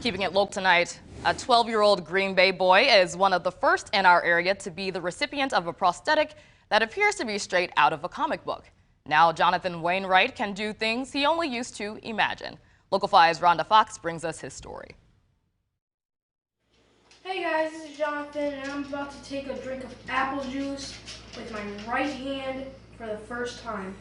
Keeping it local tonight, a 12-year-old Green Bay boy is one of the first in our area to be the recipient of a prosthetic that appears to be straight out of a comic book. Now Jonathan Wainwright can do things he only used to imagine. Local 5's Rhonda Fox brings us his story. Hey guys, this is Jonathan and I'm about to take a drink of apple juice with my right hand for the first time.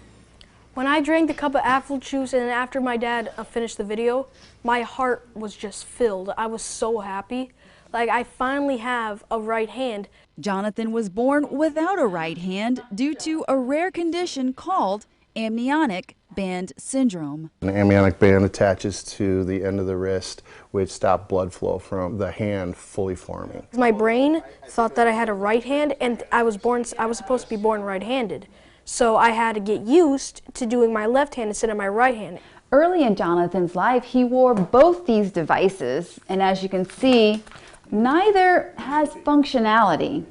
When I drank the cup of apple juice and after my dad finished the video, my heart was just filled. I was so happy. Like, I finally have a right hand. Jonathan was born without a right hand due to a rare condition called amniotic band syndrome. An amniotic band attaches to the end of the wrist, which stops blood flow from the hand fully forming. My brain thought that I had a right hand, and I was supposed to be born right-handed. So I had to get used to doing my left hand instead of my right hand. Early in Jonathan's life, he wore both these devices, and as you can see, neither has functionality.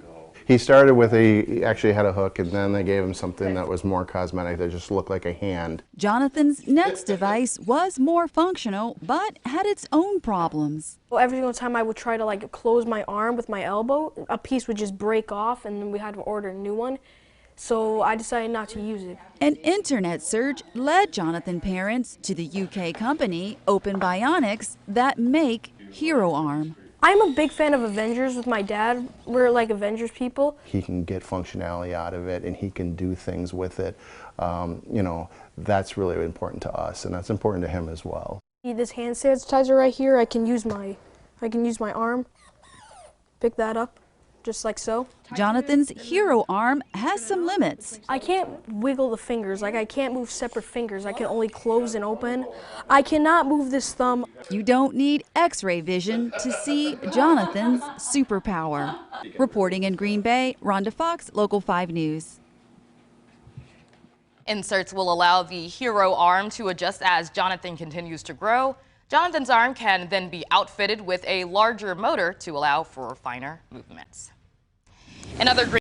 He started with he actually had a hook, and then they gave him something that was more cosmetic that just looked like a hand. Jonathan's next device was more functional, but had its own problems. Well, every single time I would try to close my arm with my elbow, a piece would just break off, and then we had to order a new one. So I decided not to use it. An internet search led Jonathan parents to the UK company Open Bionics that make Hero Arm. I'm a big fan of Avengers with my dad. We're like Avengers people. He can get functionality out of it and he can do things with it. You know, that's really important to us and that's important to him as well. This hand sanitizer right here, I can use my arm, pick that up. Just like so. Jonathan's Hero Arm has some limits. I can't wiggle the fingers, I can't move separate fingers. I can only close and open. I cannot move this thumb. You don't need X-ray vision to see Jonathan's superpower. Reporting in Green Bay, Rhonda Fox, Local 5 News. Inserts will allow the Hero Arm to adjust as Jonathan continues to grow. Jonathan's arm can then be outfitted with a larger motor to allow for finer movements. Another